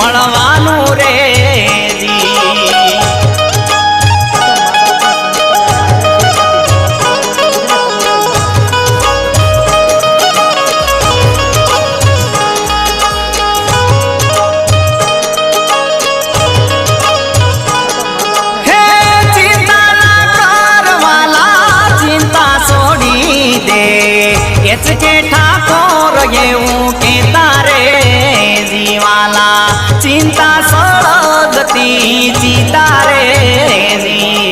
મળવાનું રે के ठाकोर येऊ के तारे जीवाला चिंता सळगती चितारे जी